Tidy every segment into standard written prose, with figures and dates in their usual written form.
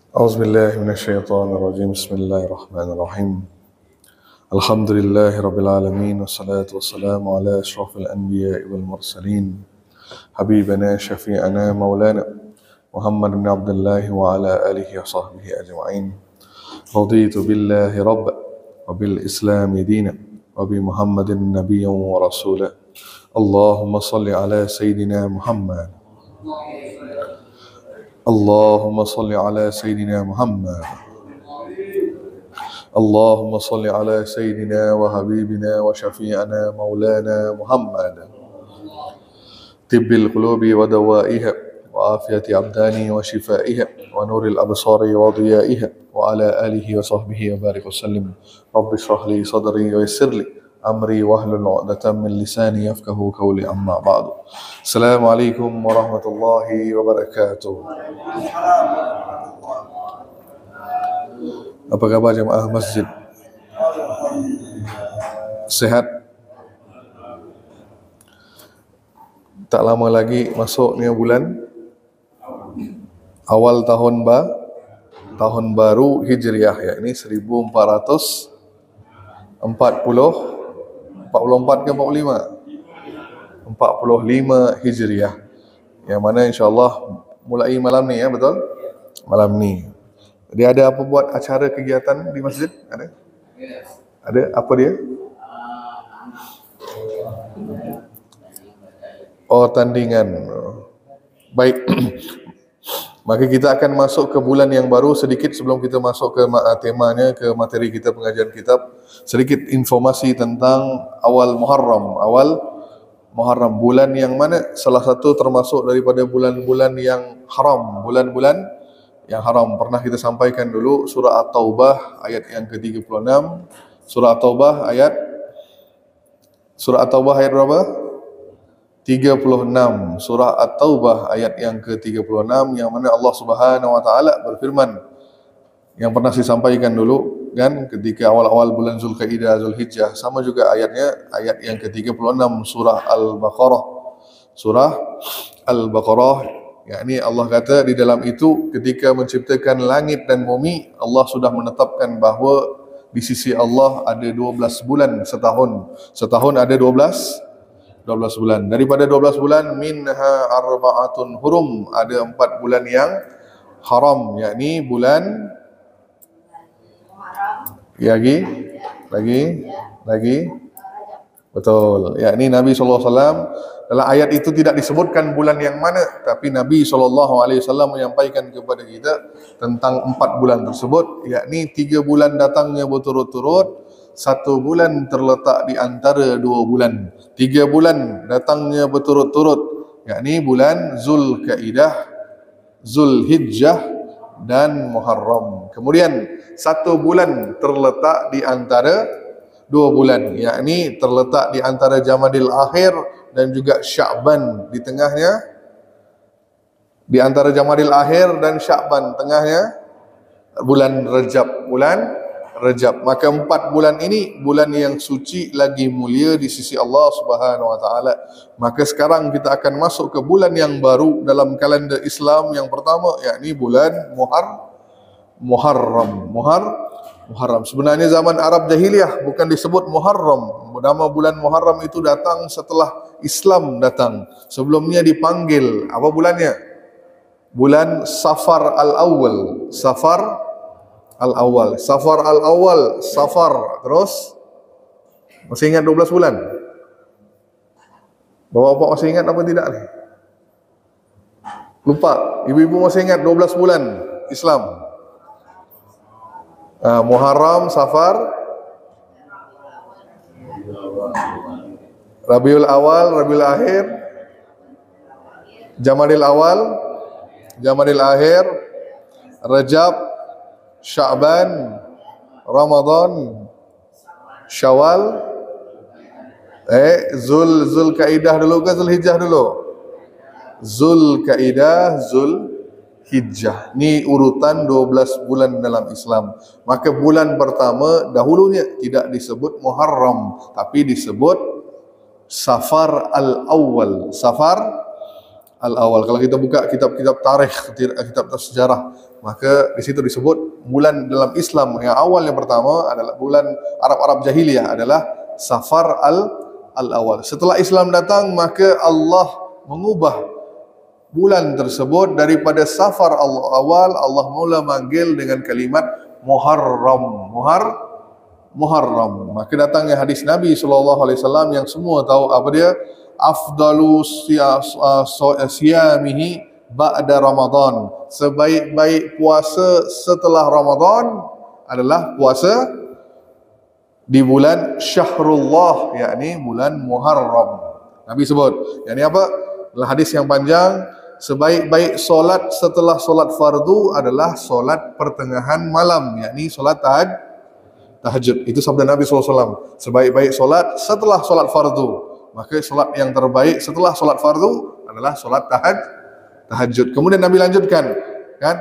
أعوذ بالله من الشيطان الرجيم. بسم الله الرحمن الرحيم. الحمد لله رب العالمين، والصلاة والسلام على أشرف الأنبياء والمرسلين، حبيبنا شفيعنا مولانا محمد بن عبد الله وعلى آله وصحبه أجمعين. رضيت بالله ربا وبالإسلام دينا وبمحمد نبيا ورسولا. اللهم صل على سيدنا محمد. اللهم صل على سيدنا محمد. اللهم صل على سيدنا وحبيبنا وشفيعنا مولانا محمد، طب القلوب ودوائها وعافية أبدان وشفائها ونور الأبصار وضيائها، وعلى آله وصحبه وبارك وسلم. رب اشرح لي صدري ويسر لي أمري واحلل عقدة من لساني يفقهوا قولي. أما بعد. السلام عليكم ورحمة الله وبركاته. Apa kabar jemaah masjid? Sehat? Tak lama lagi masuknya bulan awal tahun baru Hijriah, ya, ini 1444 ke 45? 45 Hijriah. Yang mana insya-Allah mulai malam ni, ya, betul? Malam ni. Jadi ada apa buat acara kegiatan di masjid? Ada? Ada apa dia? Oh, tandingan. Baik. Maka kita akan masuk ke bulan yang baru. Sedikit sebelum kita masuk ke temanya, ke materi kita pengajian kitab, sedikit informasi tentang awal Muharram. Awal Muharram, bulan yang mana salah satu termasuk daripada bulan-bulan yang haram, bulan-bulan yang haram. Pernah kita sampaikan dulu surah At-Taubah ayat yang ke-36. Surah At-Taubah ayat berapa? 36. Surah At-Taubah ayat yang ke-36, yang mana Allah Subhanahu wa taala berfirman, yang pernah saya sampaikan dulu kan, ketika awal-awal bulan Zulkaidah, Zulhijjah, sama juga ayatnya, ayat yang ke-36 surah Al-Baqarah. Surah Al-Baqarah, yakni Allah kata di dalam itu, ketika menciptakan langit dan bumi, Allah sudah menetapkan bahawa di sisi Allah ada 12 bulan setahun. Setahun ada 12 bulan. Daripada 12 bulan, minha arba'atun hurum, ada 4 bulan yang haram, yakni bulan lagi betul, yakni Nabi SAW dalam ayat itu tidak disebutkan bulan yang mana, tapi Nabi SAW menyampaikan kepada kita tentang 4 bulan tersebut, yakni 3 bulan datangnya berturut-turut, 1 bulan terletak di antara 2 bulan. 3 bulan datangnya berturut-turut, yakni bulan Zulkaidah, Zulhijjah dan Muharram. Kemudian 1 bulan terletak di antara 2 bulan, yakni terletak di antara Jamadil Akhir dan juga Sya'ban di tengahnya. Di antara Jamadil Akhir dan Sya'ban, tengahnya bulan Rajab, Maka 4 bulan ini bulan yang suci lagi mulia di sisi Allah Subhanahu wa taala. Maka sekarang kita akan masuk ke bulan yang baru dalam kalender Islam yang pertama, yakni bulan Muharram. Sebenarnya zaman Arab Jahiliyah bukan disebut Muharram. Nama bulan Muharram itu datang setelah Islam datang. Sebelumnya dipanggil apa bulannya? Bulan Safar Al-Awwal. Safar Al-Awwal. Terus masih ingat 12 bulan? Bapak-bapak masih ingat apa tidak nih? Lupa. Ibu-ibu masih ingat 12 bulan Islam? Muharram, Safar, Rabiul Awal, Rabiul Akhir, Jamadil Awal, Jamadil Akhir, Rajab, Sya'ban, Ramadan, Syawal, Zulkaidah dulu ke Zulhijjah dulu? Zulkaidah, Zulhijjah. Ni urutan 12 bulan dalam Islam. Maka bulan pertama dahulunya tidak disebut Muharram, tapi disebut Safar Al-Awwal. Safar al-awal. Kalau kita buka kitab-kitab tarikh, kitab sejarah, maka di situ disebut bulan dalam Islam yang awal yang pertama adalah bulan Arab-Arab jahiliyah adalah Safar al-awal. Setelah Islam datang, maka Allah mengubah bulan tersebut daripada Safar al-awal, Allah mula manggil dengan kalimat Muharram. Muharram. Maka datangnya hadis Nabi SAW yang semua tahu apa dia? Afdalu siyamihi ba'da Ramadan. Sebaik-baik puasa setelah Ramadan adalah puasa di bulan Syahrullah, yakni bulan Muharram. Nabi sebut, yakni apa? Dalam hadis yang panjang, sebaik-baik solat setelah solat fardu adalah solat pertengahan malam, yakni solat tahajud. Itu sabda Nabi SAW. Sebaik-baik solat setelah solat fardu. Maka solat yang terbaik setelah solat fardu adalah solat tahajud. Kemudian Nabi lanjutkan, kan?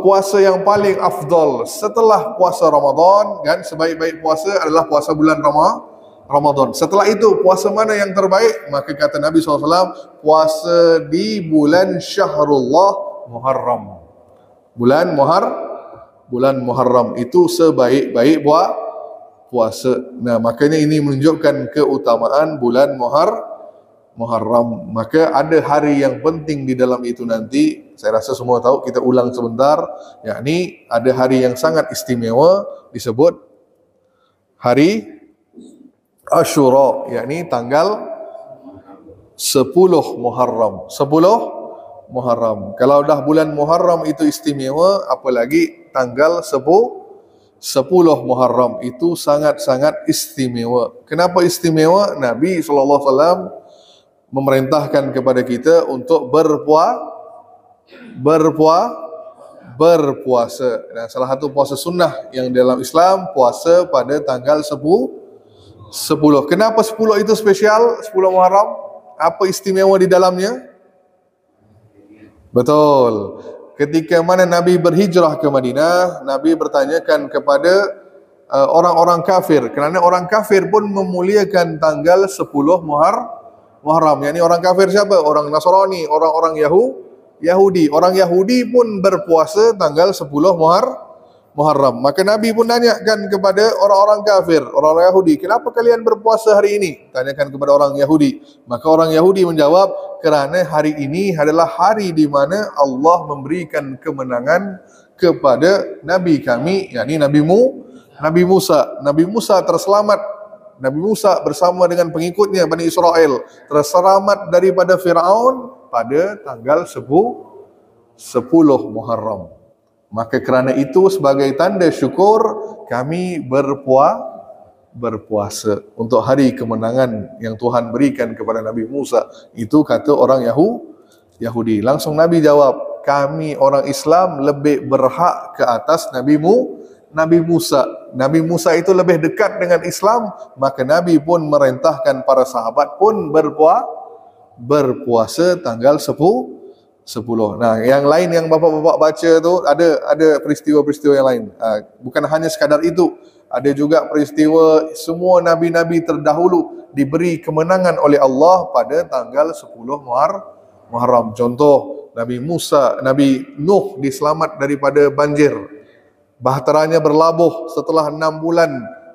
Puasa yang paling afdal setelah puasa Ramadan, kan? Sebaik-baik puasa adalah puasa bulan Ramadan. Setelah itu puasa mana yang terbaik? Maka kata Nabi SAW, puasa di bulan Syahrullah Muharram. Bulan Muharram itu sebaik-baik puasa. Nah, makanya ini menunjukkan keutamaan bulan Muharram. Maka ada hari yang penting di dalam itu nanti. Saya rasa semua tahu, kita ulang sebentar. Yakni ada hari yang sangat istimewa disebut hari Ashura, yakni tanggal 10 Muharram. 10 Muharram. Kalau dah bulan Muharram itu istimewa, apalagi tanggal 10 Muharram itu sangat-sangat istimewa. Kenapa istimewa? Nabi SAW memerintahkan kepada kita untuk berpuasa. Nah, salah satu puasa sunnah yang dalam Islam, puasa pada tanggal 10. Kenapa 10 itu spesial? 10 Muharram? Apa istimewa di dalamnya? Betul. Ketika mana Nabi berhijrah ke Madinah, Nabi bertanyakan kepada orang-orang kafir, kerana orang kafir pun memuliakan tanggal 10 Muharram. Yani orang kafir siapa? Orang Nasrani, orang-orang Yahudi. Orang Yahudi pun berpuasa tanggal 10 Muharram. Maka Nabi pun tanyakan kepada orang-orang kafir, orang-orang Yahudi, kenapa kalian berpuasa hari ini? Tanyakan kepada orang Yahudi. Maka orang Yahudi menjawab, kerana hari ini adalah hari di mana Allah memberikan kemenangan kepada Nabi kami, yakni Nabi Musa. Nabi Musa terselamat. Nabi Musa bersama dengan pengikutnya Bani Israel terselamat daripada Firaun pada tanggal 10 Muharram. Maka kerana itu sebagai tanda syukur kami berpuasa untuk hari kemenangan yang Tuhan berikan kepada Nabi Musa. Itu kata orang Yahudi. Langsung Nabi jawab, kami orang Islam lebih berhak ke atas Nabi Musa. Nabi Musa itu lebih dekat dengan Islam, maka Nabi pun merintahkan para sahabat pun berpuasa tanggal 10. Nah, yang lain yang bapak-bapak baca tu ada peristiwa-peristiwa yang lain. Bukan hanya sekadar itu, ada juga peristiwa semua nabi-nabi terdahulu diberi kemenangan oleh Allah pada tanggal 10 Muharram. Contoh, Nabi Nuh diselamat daripada banjir. Bahteranya berlabuh setelah 6 bulan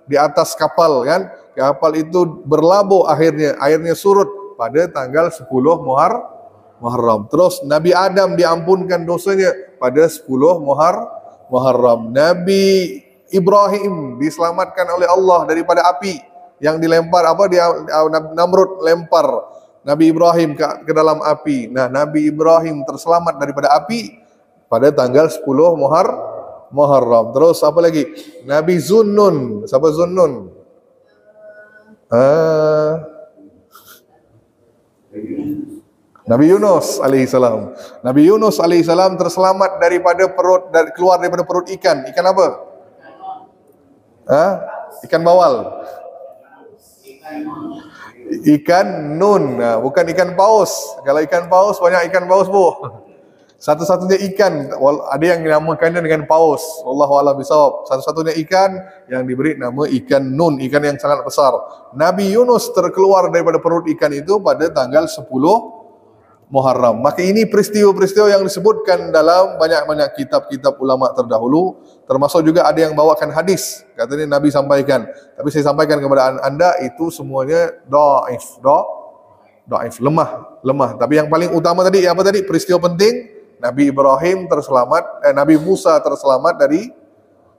di atas kapal, kan? Kapal itu berlabuh, airnya surut pada tanggal 10 Muharram. Terus Nabi Adam diampunkan dosanya pada 10 Muharram. Nabi Ibrahim diselamatkan oleh Allah daripada api yang dilempar Namrud lempar Nabi Ibrahim ke dalam api. Nah, Nabi Ibrahim terselamat daripada api pada tanggal 10 Muharram. Terus apa lagi? Nabi Zunnun. Siapa Zunnun? Nabi Yunus alaihissalam. Nabi Yunus alaihissalam terselamat keluar daripada perut ikan. Ikan apa? Ikan bawal. Ikan nun. Bukan ikan paus. Kalau ikan paus, banyak ikan paus bu. Satu-satunya ikan, ada yang dinamakannya dengan paus. Wallahu a'lam bishawab. Satu-satunya ikan yang diberi nama ikan nun, ikan yang sangat besar. Nabi Yunus terkeluar daripada perut ikan itu pada tanggal 10 Muharram. Maka ini peristiwa-peristiwa yang disebutkan dalam banyak-banyak kitab-kitab ulama terdahulu, termasuk juga ada yang bawakan hadis. Katanya Nabi sampaikan. Tapi saya sampaikan kepada anda itu semuanya dhaif, lemah. Tapi yang paling utama tadi apa tadi? Peristiwa penting Nabi Ibrahim terselamat, Nabi Musa terselamat dari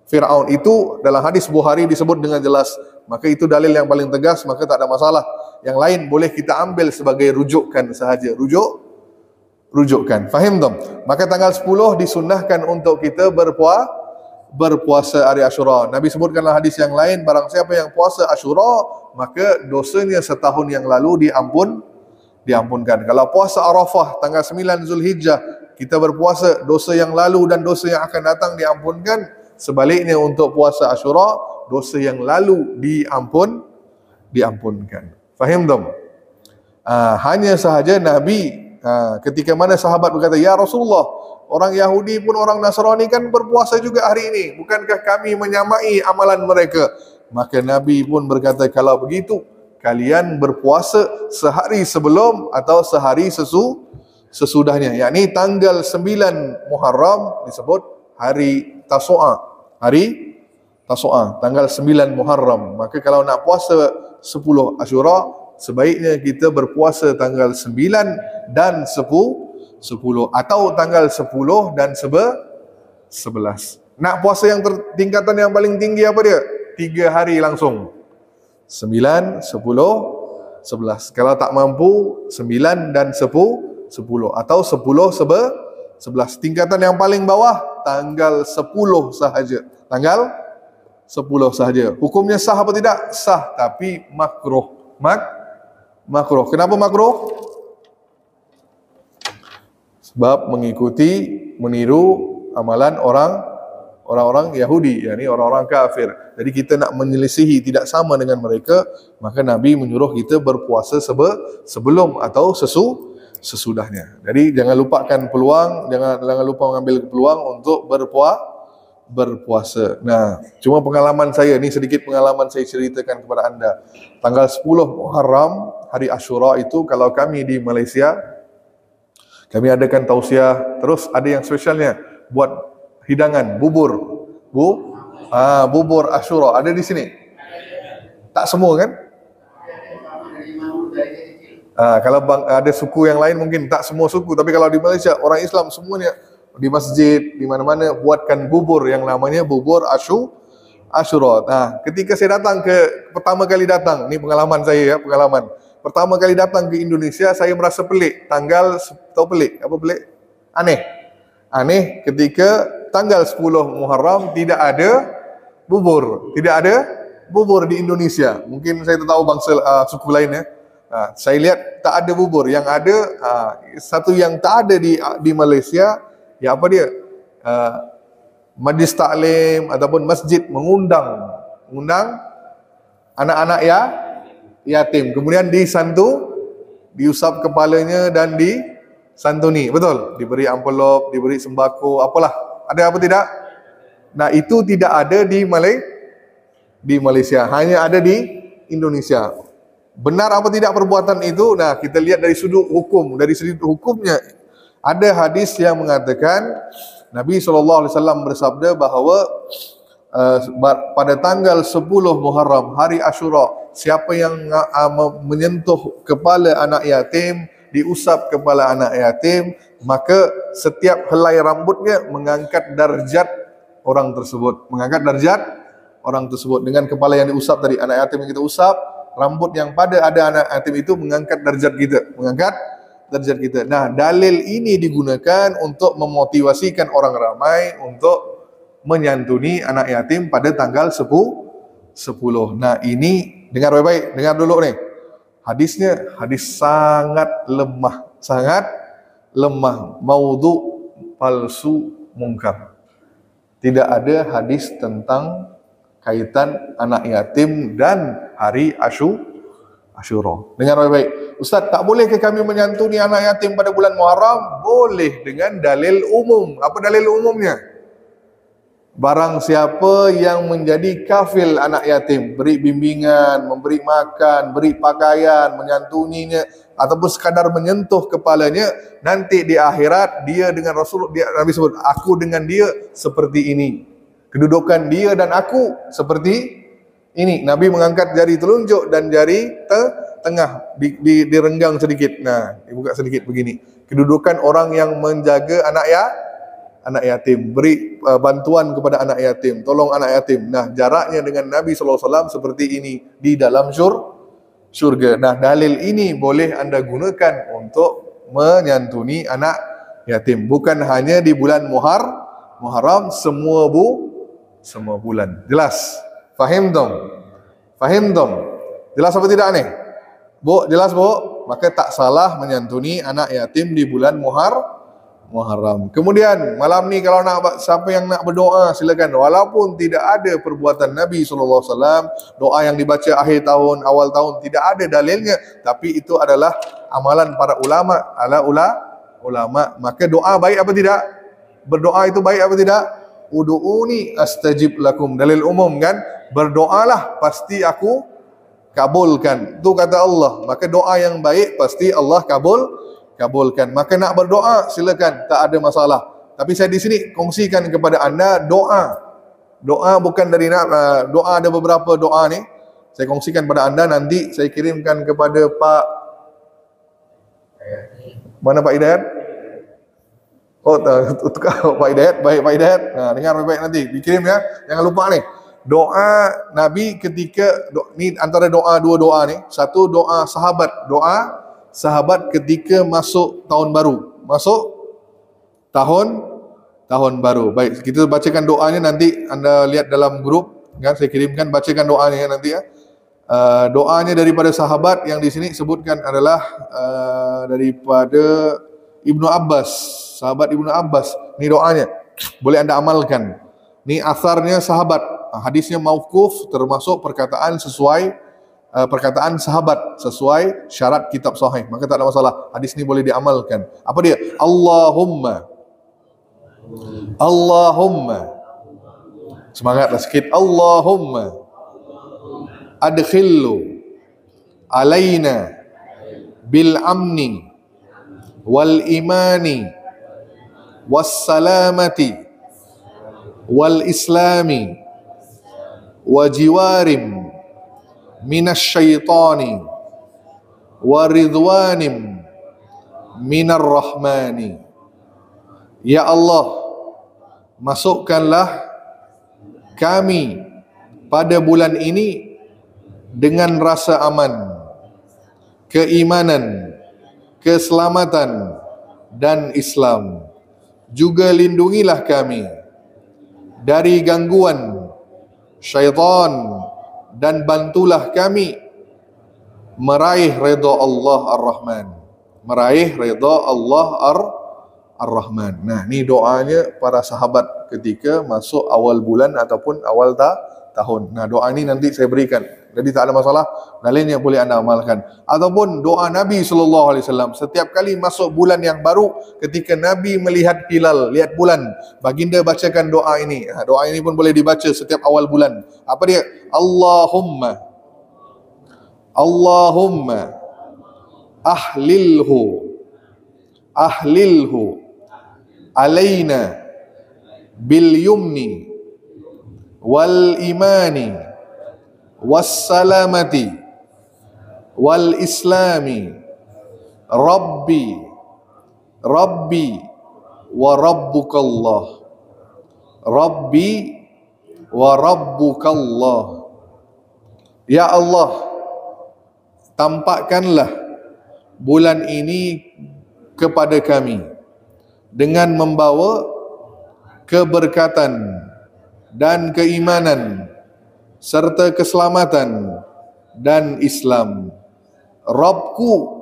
Fir'aun. Itu dalam hadis Bukhari disebut dengan jelas. Maka itu dalil yang paling tegas, maka tak ada masalah. Yang lain boleh kita ambil sebagai rujukan sahaja. Rujukan. Faham tak? Maka tanggal 10 disunnahkan untuk kita berpuasa hari Ashura. Nabi sebutkanlah hadis yang lain, barang siapa yang puasa Ashura, maka dosanya setahun yang lalu diampunkan. Kalau puasa Arafah tanggal 9 Zulhijjah, kita berpuasa, dosa yang lalu dan dosa yang akan datang diampunkan. Sebaliknya untuk puasa Ashura, dosa yang lalu diampunkan. Faham tak? Hanya sahaja Nabi ketika mana sahabat berkata, "Ya Rasulullah, orang Yahudi pun orang Nasrani kan berpuasa juga hari ini. Bukankah kami menyamai amalan mereka?" Maka Nabi pun berkata, "Kalau begitu, kalian berpuasa sehari sebelum atau sehari sesudahnya." Yakni tanggal 9 Muharram disebut hari Tasu'a. Hari Tasu'a, tanggal 9 Muharram. Maka kalau nak puasa 10 Ashura, sebaiknya kita berpuasa tanggal 9 dan 10 atau tanggal 10 dan 11. Nak puasa yang tingkatan yang paling tinggi apa dia? 3 hari langsung. 9, 10, 11. Kalau tak mampu 9 dan 10 atau 10, 11. Tingkatan yang paling bawah tanggal 10 sahaja. Tanggal 10 sahaja. Hukumnya sah apa tidak? Sah, tapi makruh. Makruh. Kenapa makruh? Sebab meniru amalan orang-orang Yahudi, yakni orang-orang kafir. Jadi kita nak menyelisihi tidak sama dengan mereka, maka Nabi menyuruh kita berpuasa sebelum atau sesudahnya. Jadi jangan lupakan peluang, jangan lupa mengambil peluang untuk berpuasa. Nah, cuma pengalaman saya ni, sedikit pengalaman saya ceritakan kepada anda. Tanggal 10 Muharram, hari Ashura itu, kalau kami di Malaysia, kami adakan tausiah, terus ada yang spesialnya buat hidangan bubur Ashura. Ada di sini? Tak semua kan? Kalau ada suku yang lain mungkin tak semua suku, tapi kalau di Malaysia orang Islam semuanya di masjid, di mana-mana buatkan bubur yang namanya bubur Ashura. Nah, ketika saya pertama kali datang, ni pengalaman saya ya, pertama kali datang ke Indonesia, saya merasa pelik. Tahu pelik? Apa pelik? Aneh ketika tanggal 10 Muharram tidak ada bubur di Indonesia. Mungkin saya tak tahu bangsa suku lain ya. Saya lihat tak ada bubur. Yang ada satu yang tak ada di Malaysia, ya apa dia? Majlis taklim ataupun masjid mengundang anak-anak yatim. Kemudian diusap kepalanya dan disantuni. Betul? Diberi amplop, diberi sembako, apalah. Ada apa tidak? Nah, itu tidak ada di Malaysia, hanya ada di Indonesia. Benar apa tidak perbuatan itu? Nah, kita lihat dari sudut hukum. Dari sudut hukumnya, ada hadis yang mengatakan Nabi SAW bersabda bahawa pada tanggal 10 Muharram, hari Ashura, siapa yang menyentuh kepala anak yatim, diusap kepala anak yatim, maka setiap helai rambutnya mengangkat darjat orang tersebut. Dengan kepala yang diusap dari anak yatim yang kita usap, rambut yang pada ada anak yatim itu mengangkat darjat kita. Nah, dalil ini digunakan untuk memotivasikan orang ramai untuk menyantuni anak yatim pada tanggal 10. Nah, ini dengar baik-baik, dengar dulu nih. Hadisnya hadis sangat lemah, maudhu, palsu, mungkar. Tidak ada hadis tentang kaitan anak yatim dan hari Ashura. Dengar baik-baik. Ustaz, tak bolehkah kami menyantuni anak yatim pada bulan Muharram? Boleh dengan dalil umum. Apa dalil umumnya? Barang siapa yang menjadi kafil anak yatim, beri bimbingan, memberi makan, beri pakaian, menyantuninya, ataupun sekadar menyentuh kepalanya, nanti di akhirat dia dengan Nabi sebut, aku dengan dia seperti ini. Kedudukan dia dan aku seperti ini. Nabi mengangkat jari telunjuk dan jari tengah direnggang sedikit. Nah, dibuka sedikit begini. Kedudukan orang yang menjaga anak yatim, beri bantuan kepada anak yatim, tolong anak yatim. Nah, jaraknya dengan Nabi SAW seperti ini di dalam syurga. Nah, dalil ini boleh anda gunakan untuk menyantuni anak yatim. Bukan hanya di bulan Muharram, semua bulan. Jelas? Fahim dong? Jelas apa tidak nih? Bu, jelas bu? Maka tak salah menyantuni anak yatim di bulan Muharram. Kemudian malam ni kalau siapa yang nak berdoa silakan. Walaupun tidak ada perbuatan Nabi SAW, doa yang dibaca akhir tahun, awal tahun tidak ada dalilnya, tapi itu adalah amalan para ulama. Maka doa baik apa tidak? Berdoa itu baik apa tidak? Ud'uni astajib lakum. Dalil umum kan? Berdoalah pasti aku kabulkan. Itu kata Allah. Maka doa yang baik pasti Allah kabulkan. Maka nak berdoa silakan, tak ada masalah. Tapi saya di sini kongsikan kepada anda doa. Doa bukan dari doa, ada beberapa doa ni saya kongsikan kepada anda, nanti saya kirimkan kepada Pak mana Pak Hidayat? Oh, Pak Hidayat, baik Pak Hidayat. Nah, dengar baik nanti dikirim ya. Jangan lupa nih. Doa Nabi ketika ni antara dua doa ni, satu doa sahabat ketika masuk tahun baru. Masuk tahun baru. Baik, kita bacakan doanya nanti anda lihat dalam grup kan, saya kirimkan, bacakan doanya nanti ya. Doanya daripada sahabat yang di sini sebutkan adalah daripada Ibnu Abbas, sahabat Ibnu Abbas. Ni doanya. Boleh anda amalkan. Ni asarnya sahabat. Hadisnya mauquf, termasuk perkataan sahabat sesuai syarat kitab sahih. Maka tak ada masalah. Hadis ni boleh diamalkan. Apa dia? Allahumma. Semangatlah sikit. Allahumma adkhillu alaina bil amni wal imani was salamati wal islami wa jiwarim minasyaitani wa ridwanim minar rahmani. Ya Allah, masukkanlah kami pada bulan ini dengan rasa aman, keimanan, keselamatan dan Islam. Juga lindungilah kami dari gangguan syaitan dan bantulah kami meraih redha Allah Ar-Rahman. Meraih redha Allah Ar-Rahman. Nah, ni doanya para sahabat ketika masuk awal bulan ataupun awal tahun. Nah, doa ini nanti saya berikan. Jadi tak ada masalah, dalilnya boleh anda amalkan. Ataupun doa Nabi SAW setiap kali masuk bulan yang baru, ketika Nabi melihat hilal, lihat bulan, baginda bacakan doa ini. Doa ini pun boleh dibaca setiap awal bulan. Apa dia? Allahumma ahlilhu alaina bil yumni wal imani wassalamati wal islami rabbi wa rabbukallah ya Allah, tampakkanlah bulan ini kepada kami dengan membawa keberkatan dan keimanan serta keselamatan dan Islam. Rabbku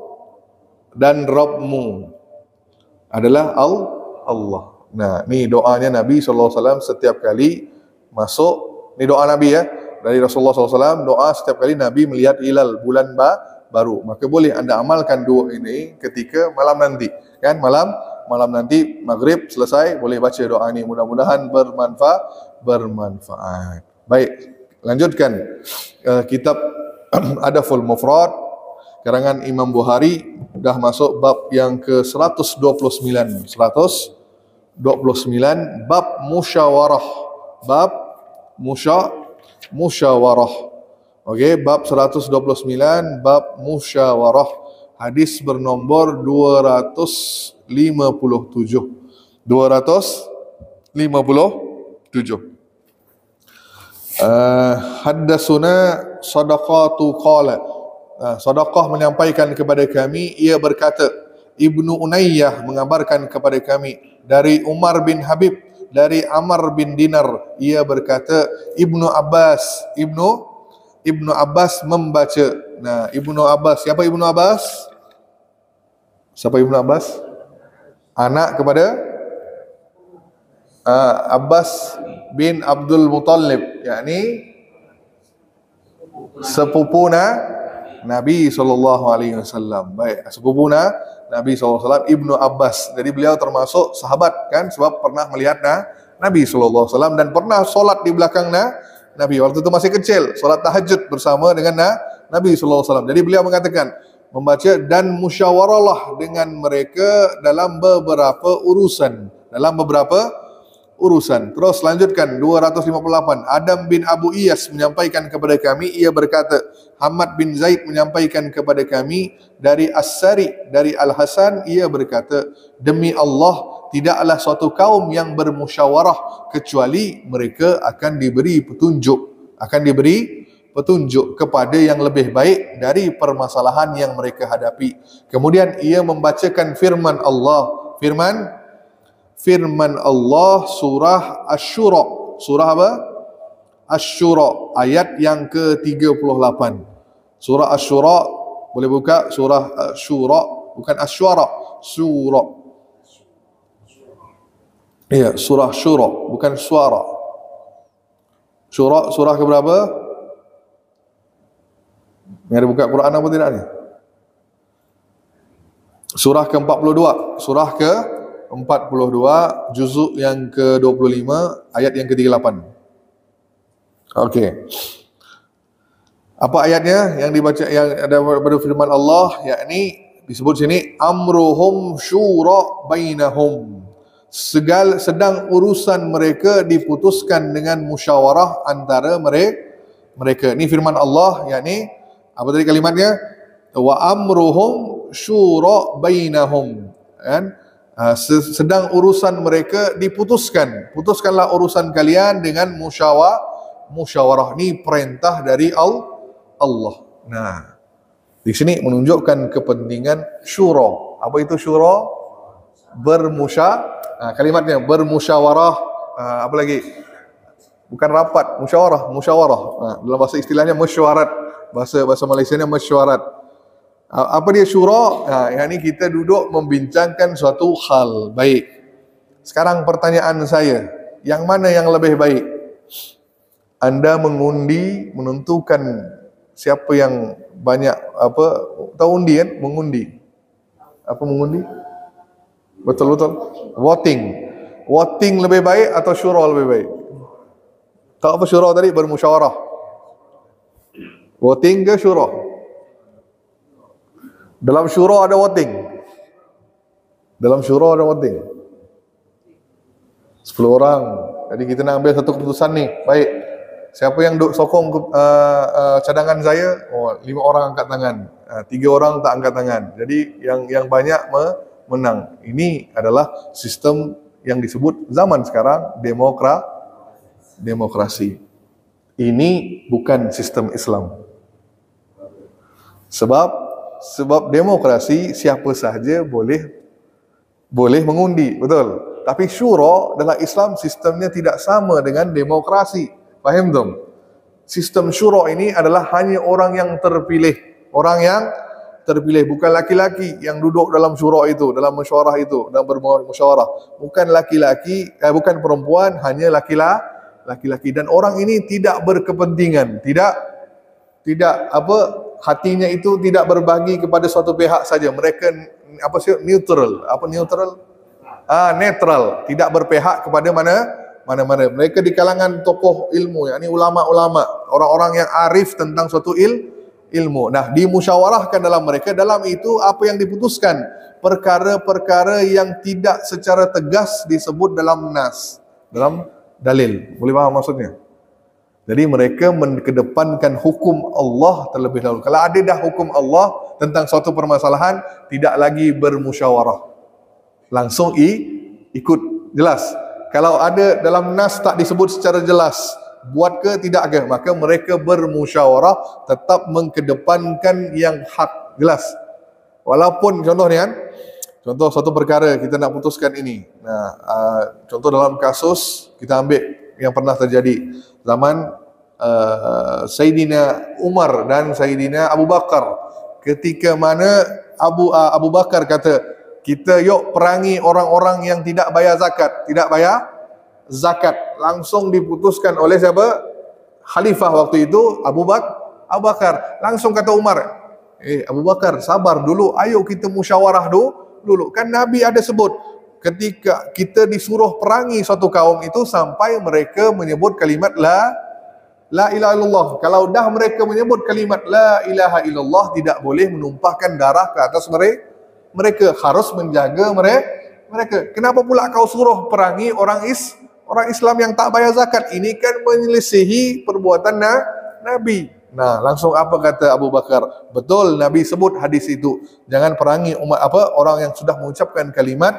dan Rabbmu adalah Allah. Nah, ni doanya Nabi SAW setiap kali masuk. Ni doa Nabi ya, dari Rasulullah SAW. Doa setiap kali Nabi melihat hilal bulan baru. Maka boleh anda amalkan doa ini ketika malam nanti. Kan, malam nanti maghrib selesai boleh baca doa ini. Mudah-mudahan bermanfaat. Baik. Lanjutkan kitab Adabul Mufrad karangan Imam Bukhari. dah masuk bab yang ke 129. 129 bab musyawarah. Bab musyawarah. Okey, bab 129 bab musyawarah. Hadis bernombor 257. 257. Haddatsuna Sadaqatu qala. Sadaqah menyampaikan kepada kami, ia berkata, Ibnu Unayyah mengabarkan kepada kami dari Umar bin Habib, dari Amr bin Dinar, ia berkata, Ibnu Abbas membaca. Nah, Ibnu Abbas, siapa Ibnu Abbas? Siapa Ibnu Abbas? Anak kepada Abbas bin Abdul Muttalib, yakni sepupuna Nabi SAW. Baik, sepupuna Nabi SAW, Ibnu Abbas. Jadi beliau termasuk sahabat kan, sebab pernah melihat Nabi SAW dan pernah solat di belakang Nabi. Waktu itu masih kecil, solat tahajud bersama dengan Nabi SAW. Jadi beliau mengatakan, membaca dan musyawarahlah dengan mereka dalam beberapa urusan. Terus lanjutkan 258. Adam bin Abu Iyas menyampaikan kepada kami, ia berkata, Hamad bin Zaid menyampaikan kepada kami dari As-Sari, dari Al-Hasan, ia berkata, demi Allah, tidaklah suatu kaum yang bermusyawarah kecuali mereka akan diberi petunjuk kepada yang lebih baik dari permasalahan yang mereka hadapi. Kemudian ia membacakan firman Allah. Firman Allah surah Asy-Syura. Surah apa? Asy-Syura, ayat yang ke-38. Surah Asy-Syura, boleh buka surah Asy-Syura, bukan Asy-Syura, surah. Iya, surah Syura, bukan suara. Surah ke berapa? Yang ada buka Quran apa tidak ni? Surah ke-42. Surah ke-42, juzuk yang ke-25, ayat yang ke-38. Okey. Apa ayatnya yang dibaca, yang ada pada firman Allah, yakni disebut sini amruhum syura bainahum. Sedang urusan mereka diputuskan dengan musyawarah antara mereka. Ini firman Allah, yakni apa tadi kalimatnya? Wa amruhum syura bainahum. Kan? Sedang urusan mereka diputuskan. Putuskanlah urusan kalian dengan musyawarah. Ini perintah dari Allah. Nah, di sini menunjukkan kepentingan syura. Apa itu syura? Kalimatnya bermusyawarah. Apa lagi? Bukan rapat, musyawarah. Dalam bahasa istilahnya mesyuarat. Bahasa Malaysianya mesyuarat. Apa dia syura? Yang ini kita duduk membincangkan suatu hal. Baik. Sekarang pertanyaan saya, yang mana yang lebih baik? Anda mengundi, menentukan siapa yang banyak tahu undi kan? Mengundi. Apa mengundi? Betul. Voting lebih baik atau syura lebih baik? Tahu apa syura tadi? Bermusyawarah. Voting ke syura? Dalam syura ada voting. 10 orang. Jadi kita nak ambil satu keputusan ni. Baik. Siapa yang sokong cadangan saya? 5 orang angkat tangan. 3 orang tak angkat tangan. Jadi yang banyak menang. Ini adalah sistem yang disebut zaman sekarang demokrasi. Ini bukan sistem Islam. Sebab demokrasi siapa sahaja boleh mengundi, betul. Tapi syura dalam Islam sistemnya tidak sama dengan demokrasi. Faham tak? Sistem syura ini adalah hanya orang yang terpilih. Orang yang terpilih, bukan laki-laki yang duduk dalam syura itu, dalam musyawarah itu, dalam bermusyawarah. Bukan laki-laki, bukan perempuan, hanya laki-laki. Dan orang ini tidak berkepentingan, tidak hatinya itu tidak berbagi kepada suatu pihak saja. Mereka neutral. Apa neutral? Netral, tidak berpihak kepada mana-mana. Mereka di kalangan tokoh ilmu, yakni ulama-ulama, orang-orang yang arif tentang suatu ilmu. Nah, dimusyawarahkan dalam mereka, dalam itu apa yang diputuskan, perkara-perkara yang tidak secara tegas disebut dalam nas, dalam dalil. Boleh faham maksudnya? Jadi mereka mengedepankan hukum Allah terlebih dahulu. Kalau ada dah hukum Allah tentang suatu permasalahan, tidak lagi bermusyawarah, langsung ikut. Jelas. Kalau ada dalam nas tak disebut secara jelas, buat ke tidak ke, maka mereka bermusyawarah, tetap mengedepankan yang hak. Jelas. Walaupun contoh ni kan, contoh suatu perkara kita nak putuskan ini. Nah, contoh dalam kasus kita ambil yang pernah terjadi zaman Sayyidina Umar dan Sayyidina Abu Bakar. Ketika mana Abu Bakar kata, kita yuk perangi orang-orang yang tidak bayar zakat, tidak bayar zakat. Langsung diputuskan oleh siapa? Khalifah waktu itu, Abu Bakar. Langsung kata Umar, Abu Bakar, sabar dulu, ayo kita musyawarah dulu. Kan Nabi ada sebut, ketika kita disuruh perangi suatu kaum itu sampai mereka menyebut kalimat La ilaha illallah. Kalau dah mereka menyebut kalimat La ilaha illallah, tidak boleh menumpahkan darah ke atas mereka. Harus menjaga mereka. Kenapa pula kau suruh perangi orang Islam yang tak bayar zakat? Ini kan menyelisihi perbuatan Nabi. Nah, langsung apa kata Abu Bakar? Betul, Nabi sebut hadis itu. Jangan perangi orang yang sudah mengucapkan kalimat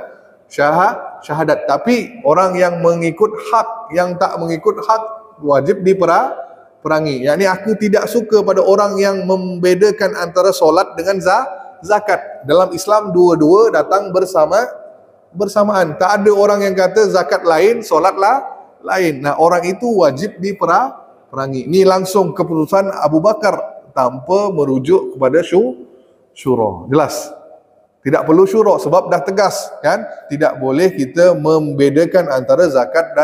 syahadat. Tapi orang yang mengikut hak, yang tak mengikut hak, wajib diperangi. Yakni aku tidak suka pada orang yang membedakan antara solat dengan zakat. Dalam Islam dua-dua datang bersamaan. Tak ada orang yang kata zakat lain, solatlah lain. Nah, orang itu wajib diperangi. Ini langsung keputusan Abu Bakar tanpa merujuk kepada syura. Jelas? Tidak perlu syura sebab dah tegas kan? Tidak boleh kita membedakan antara zakat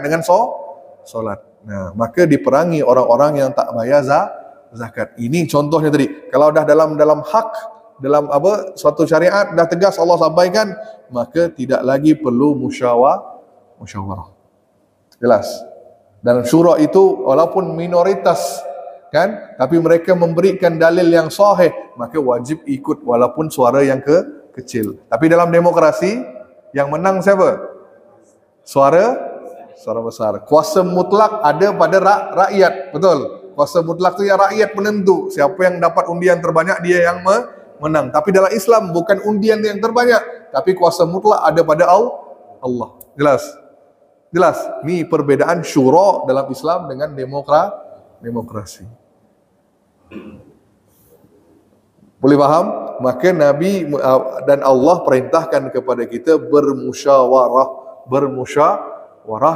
dengan solat. Nah, maka diperangi orang-orang yang tak bayar zakat. Ini contohnya tadi. Kalau dah dalam hak, dalam suatu syariat dah tegas Allah sampaikan, maka tidak lagi perlu musyawarah. Jelas. Dan syura itu walaupun minoritas kan, tapi mereka memberikan dalil yang sahih, maka wajib ikut walaupun suara yang kecil. Tapi dalam demokrasi yang menang siapa? Suara besar. Kuasa mutlak ada pada rakyat. Betul. Kuasa mutlak tu yang rakyat penentu. Siapa yang dapat undian terbanyak, dia yang menang. Tapi dalam Islam bukan undian yang terbanyak, tapi kuasa mutlak ada pada Allah. Jelas. Ni perbedaan syura dalam Islam dengan demokrasi. Boleh faham? Maka Nabi dan Allah perintahkan kepada kita bermusyawarah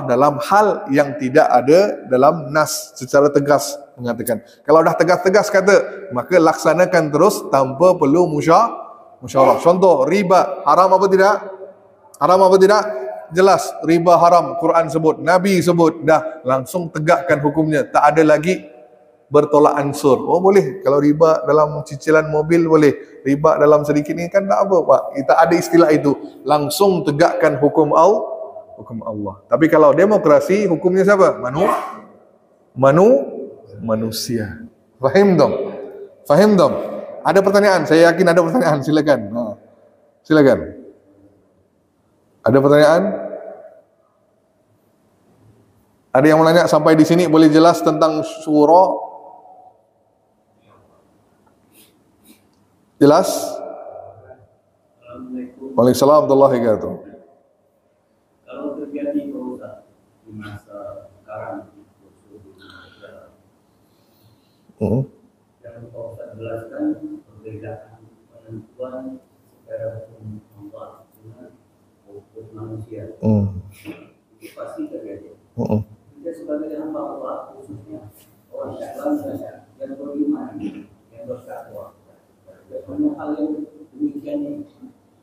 dalam hal yang tidak ada dalam nas secara tegas mengatakan. Kalau dah tegas-tegas kata, maka laksanakan terus tanpa perlu musyawarah. Contoh, riba haram apa tidak? Haram apa tidak? Jelas, riba haram. Quran sebut, Nabi sebut, dah langsung tegakkan hukumnya. Tak ada lagi bertolak ansur. Oh boleh, kalau riba dalam cicilan mobil boleh, riba dalam sedikit ni kan tak apa Pak. Kita ada istilah itu. Langsung tegakkan hukum Allah. Tapi kalau demokrasi, hukumnya siapa? Manusia. Fahim dong? Ada pertanyaan? Saya yakin ada pertanyaan. Silakan. Silakan. Ada pertanyaan? Ada yang menanya sampai di sini, boleh jelas tentang syura? Jelas? Waalaikumsalam warahmatullahi wabarakatuh. Kalau terjadi perubahan di masa sekarang, yang Pak Ustaz jelaskan perbedaan penentuan secara hukum Allah dengan hukum manusia. Itu pasti terjadi. Kita sebagai hamba Allah, khususnya orang Islam saja yang beriman, yang bertakwa, banyak hal yang demikian ini.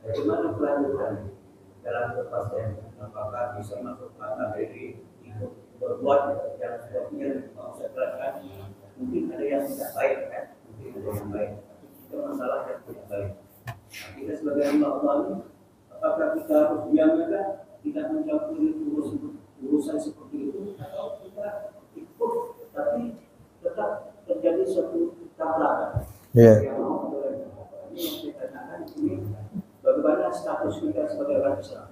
Bagaimana kelanjutan dalam kepastian? Apakah bisa masuk kategori ikut berbuat yang sebabnya Ustaz jelaskan? Mungkin ada yang tidak baik kan? Mungkin ada yang baik. Itu masalah yang tidak baik. Kita sebagai hamba Allah ini, apakah kita harus diamkan, tidak mencampuri urusan seperti itu, atau kita ikut tapi tetap terjadi suatu tabrakan. Ya. Yang mau mentoleransi. Ini yang kita tanyakan ini bagaimana status kita sebagai orang Islam.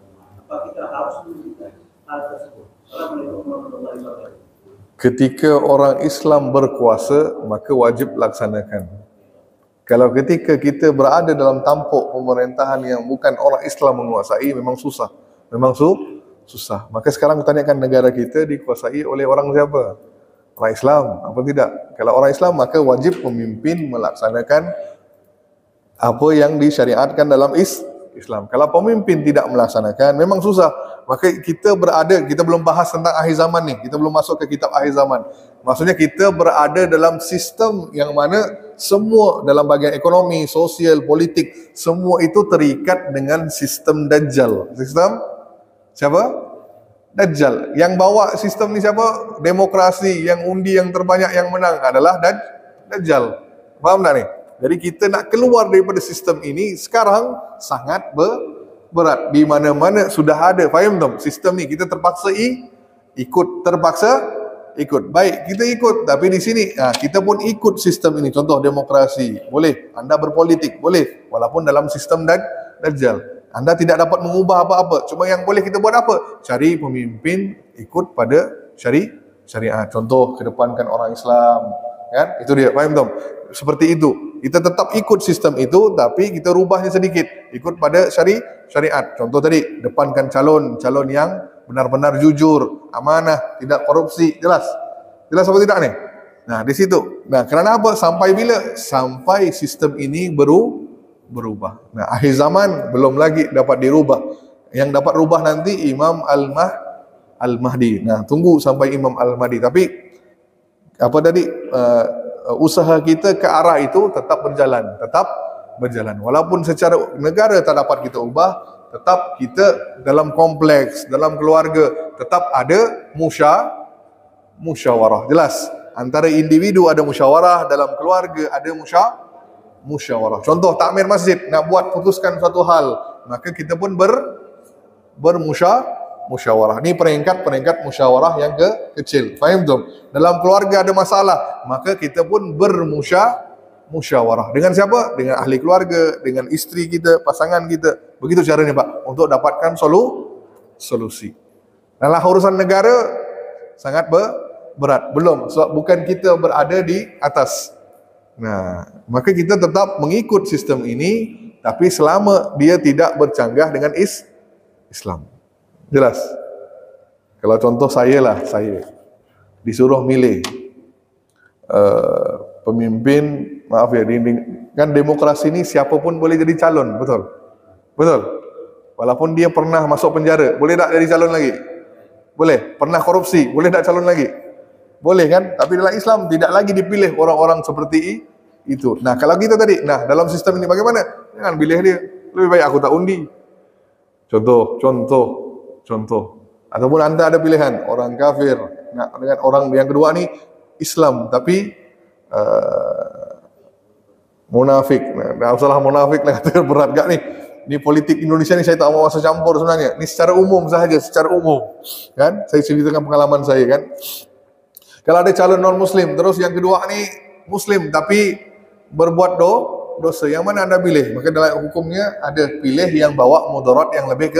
Apa kita harus menunjukkan hal tersebut? Assalamualaikum warahmatullahi wabarakatuh. Ketika orang Islam berkuasa, maka wajib laksanakan. Kalau ketika kita berada dalam tampuk pemerintahan yang bukan orang Islam menguasai, memang susah. Memang susah. Maka sekarang tanyakan negara kita dikuasai oleh orang siapa? Orang Islam, apa tidak? Kalau orang Islam, maka wajib pemimpin melaksanakan apa yang disyariatkan dalam Islam. Kalau pemimpin tidak melaksanakan, memang susah. Maka kita belum bahas tentang akhir zaman nih. Kita belum masuk ke kitab akhir zaman. Maksudnya kita berada dalam sistem yang mana semua dalam bahagian ekonomi, sosial, politik, semua itu terikat dengan sistem Dajjal. Sistem siapa? Dajjal. Yang bawa sistem ni siapa? Demokrasi. Yang undi yang terbanyak yang menang adalah Dajjal. Faham tak ni? Jadi kita nak keluar daripada sistem ini sekarang sangat berat. Di mana-mana sudah ada, faham tak? Sistem ni kita terpaksa ikut. Baik, kita ikut, tapi di sini kita pun ikut sistem ini. Contoh demokrasi, boleh. Anda berpolitik, boleh. Walaupun dalam sistem Dajjal. Anda tidak dapat mengubah apa-apa. Cuma yang boleh kita buat apa? Cari pemimpin ikut pada syariat. Contoh, kedepankan orang Islam. Kan? Itu dia, faham tak? Seperti itu. Kita tetap ikut sistem itu, tapi kita rubahnya sedikit. Ikut pada syariat. Contoh tadi, depankan calon yang benar-benar jujur, amanah, tidak korupsi. Jelas? Jelas apa tidak ni? Nah, di situ. Nah, kerana apa? Sampai bila? Sampai sistem ini berubah. Nah, akhir zaman belum lagi dapat dirubah. Yang dapat rubah nanti Imam Al-Mahdi. Nah, tunggu sampai Imam Al-Mahdi. Tapi apa tadi? Usaha kita ke arah itu tetap berjalan. Walaupun secara negara tak dapat kita ubah, tetap kita dalam kompleks, dalam keluarga, tetap ada musyawarah. Jelas? Antara individu ada musyawarah, dalam keluarga ada musyawarah. Contoh, takmir masjid, nak buat putuskan suatu hal, maka kita pun musyawarah. Ini peringkat musyawarah yang kecil. Faham tu? Dalam keluarga ada masalah, maka kita pun musyawarah. Dengan siapa? Dengan ahli keluarga, dengan isteri kita, pasangan kita. Begitu caranya, Pak, untuk dapatkan solusi. Dalam urusan negara sangat berat. Belum, sebab bukan kita berada di atas. Nah, maka kita tetap mengikut sistem ini, tapi selama dia tidak bercanggah dengan Islam. Jelas? Kalau contoh saya disuruh milih pemimpin, maaf ya, kan demokrasi ini siapapun boleh jadi calon, betul? Walaupun dia pernah masuk penjara, boleh tak jadi calon lagi? Boleh. Pernah korupsi, boleh tak calon lagi? Boleh kan? Tapi dalam Islam tidak lagi dipilih orang-orang seperti itu. Nah, kalau kita tadi, dalam sistem ini bagaimana? Jangan pilih dia. Lebih baik aku tak undi. Contoh. Ataupun anda ada pilihan, orang kafir, dengan orang yang kedua ni Islam, tapi munafik. Dah usahlah munafik lah, kata berat gak ni? Ni politik Indonesia ni saya tak mau masuk campur sebenarnya. Ni secara umum sahaja, kan? Saya ceritakan pengalaman saya kan. Kalau ada calon non-Muslim, terus yang kedua ni Muslim tapi berbuat dosa, yang mana anda pilih? Maka dalam hukumnya ada pilih yang bawa mudarat yang lebih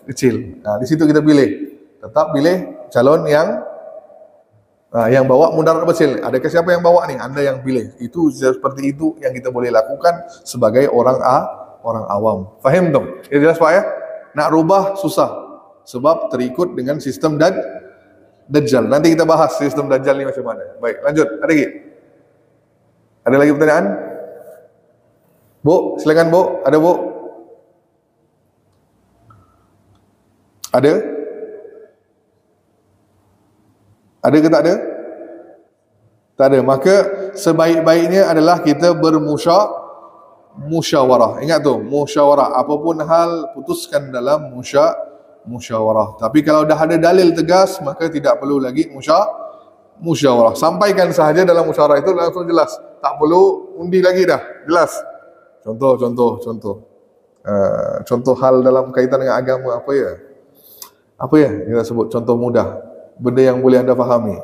kecil. Nah, di situ kita pilih. Tetap pilih calon yang bawa mudarat kecil. Adakah siapa yang bawa ni? Anda yang pilih. Itu seperti itu yang kita boleh lakukan sebagai orang awam. Faham tak? Ya, jelas Pak ya? Nak rubah susah. Sebab terikut dengan sistem Dajjal. Nanti kita bahas sistem Dajjal ni macam mana. Baik, lanjut. Ada lagi? Ada lagi pertanyaan? Bu, silakan Bu. Ada Bu? Ada? Ada ke tak ada? Tak ada. Maka sebaik-baiknya adalah kita musyawarah. Ingat tu, musyawarah. Apapun hal, putuskan dalam musyawarah. Tapi kalau dah ada dalil tegas, maka tidak perlu lagi musyawarah. Sampaikan sahaja dalam musyawarah itu langsung jelas. Tak perlu undi lagi dah. Jelas. Contoh hal dalam kaitan dengan agama apa ya? Kita sebut contoh mudah. Benda yang boleh anda fahami.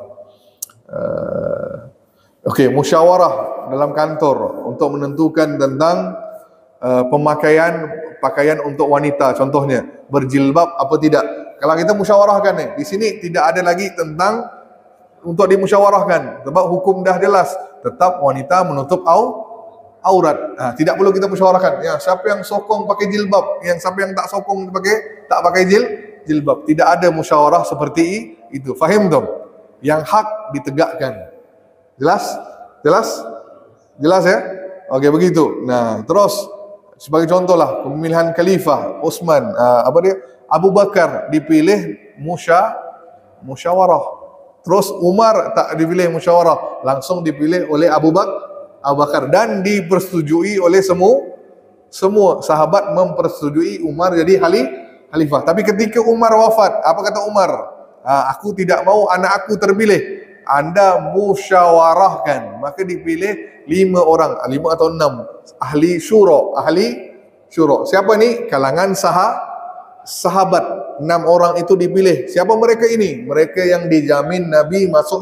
Okey, musyawarah dalam kantor untuk menentukan tentang pemakaian pakaian untuk wanita, contohnya berjilbab apa tidak. Kalau kita musyawarahkan ni, di sini tidak ada lagi tentang untuk dimusyawarahkan sebab hukum dah jelas, tetap wanita menutup aurat. Tidak perlu kita musyawarahkan. Ya, siapa yang sokong pakai jilbab, yang siapa yang tak sokong tak pakai jilbab. Tidak ada musyawarah seperti itu. Faham tu? Yang hak ditegakkan. Jelas? Jelas? Jelas ya? Okey, begitu. Nah, terus sebagai contohlah pemilihan khalifah Utsman, Abu Bakar dipilih musyawarah. Terus Umar tak dipilih musyawarah, langsung dipilih oleh Abu Bakar dan dipersetujui oleh semua sahabat mempersetujui Umar jadi khalifah. Tapi ketika Umar wafat, apa kata Umar? Aku tidak mau anak aku terpilih. Anda musyawarahkan, maka dipilih 5 orang, 5 atau 6 ahli syura. Siapa ni? Kalangan sahabat. 6 orang itu dipilih. Siapa mereka ini? Mereka yang dijamin Nabi masuk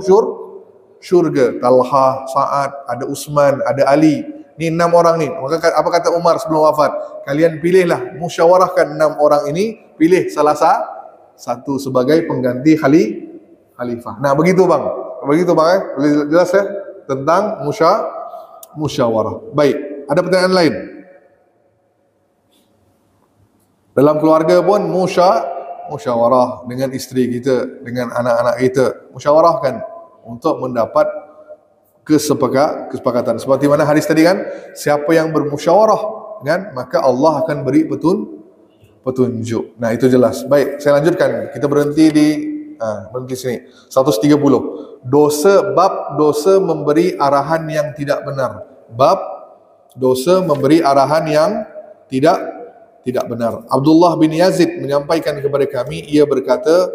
syurga. Talha, Sa'ad, ada Utsman, ada Ali. Ni 6 orang ni. Maka apa kata Umar sebelum wafat? Kalian pilihlah, musyawarahkan 6 orang ini, pilih salah satu sebagai pengganti khalifah. Nah, begitu bang. Begitu bang, boleh jelas ya tentang musyawarah. Baik, ada pertanyaan lain? Dalam keluarga pun musyawarah dengan isteri kita, dengan anak-anak kita, musyawarahkan untuk mendapat kesepakatan. Seperti mana hadis tadi kan, siapa yang bermusyawarah kan, maka Allah akan beri petunjuk. Nah, itu jelas. Baik, saya lanjutkan. Kita berhenti di sini. 130. Bab dosa memberi arahan yang tidak benar. Bab dosa memberi arahan yang tidak benar. Abdullah bin Yazid menyampaikan kepada kami, ia berkata,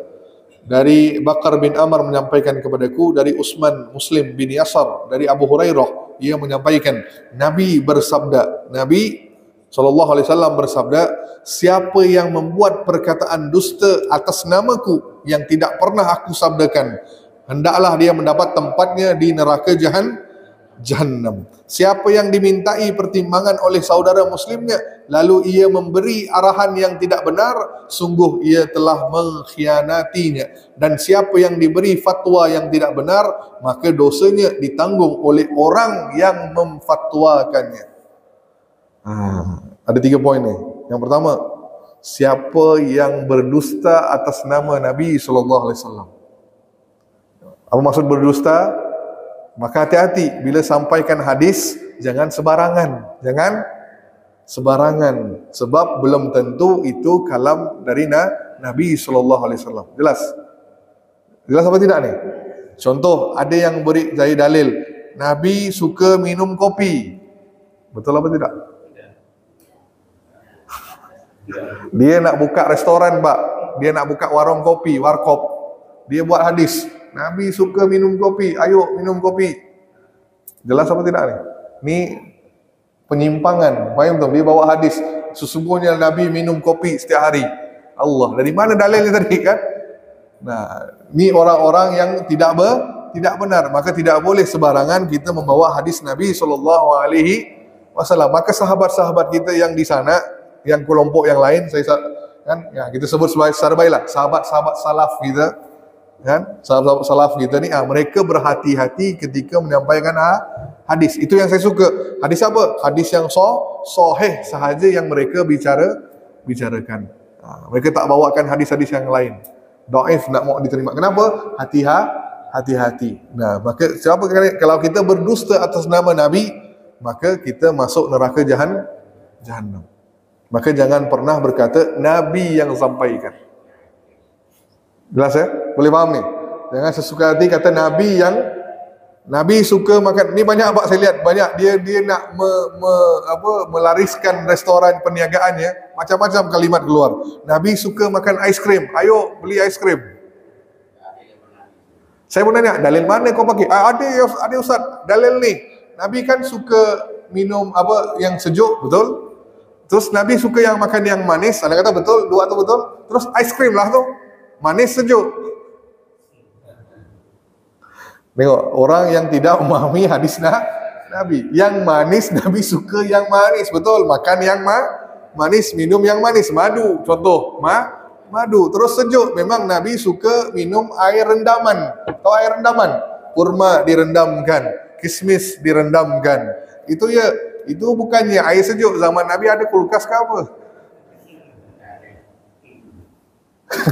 dari Bakar bin Amr menyampaikan kepadaku, dari Muslim bin Yasar, dari Abu Hurairah, ia menyampaikan, Nabi bersabda, Nabi SAW bersabda, siapa yang membuat perkataan dusta atas namaku yang tidak pernah aku sabdakan, hendaklah dia mendapat tempatnya di neraka Jahannam. Siapa yang dimintai pertimbangan oleh saudara muslimnya, lalu ia memberi arahan yang tidak benar, sungguh ia telah mengkhianatinya. Dan siapa yang diberi fatwa yang tidak benar, maka dosanya ditanggung oleh orang yang memfatwakannya. Ada 3 poin ni. Yang pertama, siapa yang berdusta atas nama Nabi SAW. Apa maksud berdusta? Maka hati-hati bila sampaikan hadis, jangan sebarangan. Sebab belum tentu itu kalam dari Nabi SAW. Jelas? Jelas apa tidak ni? Contoh, ada yang beri saya dalil, Nabi suka minum kopi. Betul apa tidak? Dia nak buka restoran, Pak. Dia nak buka warung kopi, warkop. Dia buat hadis, Nabi suka minum kopi, ayo minum kopi. Jelas apa tidak ni? Ni penyimpangan. Faham tak? Dia bawa hadis, sesungguhnya Nabi minum kopi setiap hari. Allah, dari mana dalilnya tadi kan? Nah, ni orang-orang yang tidak benar. Maka tidak boleh sebarangan kita membawa hadis Nabi SAW. Maka sahabat-sahabat kita yang di sana, yang kelompok yang lain, kita sebut secara baiklah, sahabat-sahabat salaf kita, kan? Sahabat-sahabat salaf kita ni, mereka berhati-hati ketika menyampaikan hadis. Itu yang saya suka. Hadis apa? Hadis yang sahih sahaja yang mereka bicarakan. Mereka tak bawakan hadis-hadis yang lain. Dhaif nak mau diterima. Kenapa? Hati-hati. Nah, maka kalau kita berdusta atas nama Nabi, maka kita masuk neraka Jahannam. Maka jangan pernah berkata Nabi yang sampaikan. Jelas ya? Boleh faham ni? Jangan sesuka hati kata Nabi yang Nabi suka makan. Ni banyak abang saya lihat, banyak dia nak melariskan restoran perniagaannya, macam-macam kalimat keluar. Nabi suka makan aiskrim. Ayo beli aiskrim. Saya pun tanya, dalil mana kau pakai? Ada Ustaz, dalil ni. Nabi kan suka minum yang sejuk, betul? Terus Nabi suka yang makan yang manis. Anda kata betul, dua tu betul. Terus aiskrim lah tu, manis sejuk. Tengok, orang yang tidak memahami hadis Nabi. Yang manis, Nabi suka yang manis. Betul, makan yang manis, minum yang manis. Madu, contoh. Madu. Terus sejuk. Memang Nabi suka minum air rendaman. Tahu air rendaman? Kurma direndamkan. Kismis direndamkan. Itu bukannya air sejuk. Zaman Nabi ada kulkas ke apa?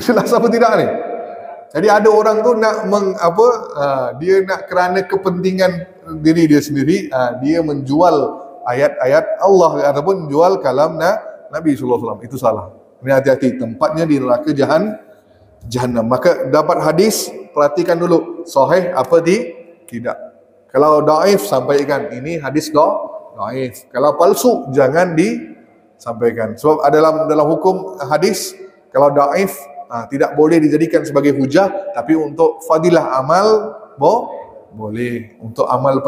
Jelas apa tidak ni? Jadi ada orang tu nak dia nak kerana kepentingan diri dia sendiri, dia menjual ayat-ayat Allah ataupun jual kalam Nabi sallallahu alaihi wasallam. Itu salah. Ini hati-hati, tempatnya di neraka Jahannam. Maka dapat hadis, perhatikan dulu sahih apa tidak. Kalau dhaif sampaikan ini hadis dhaif. Kalau palsu jangan disampaikan. Sebab dalam hukum hadis kalau dhaif tidak boleh dijadikan sebagai hujah, tapi untuk fadilah amal boleh. Untuk amal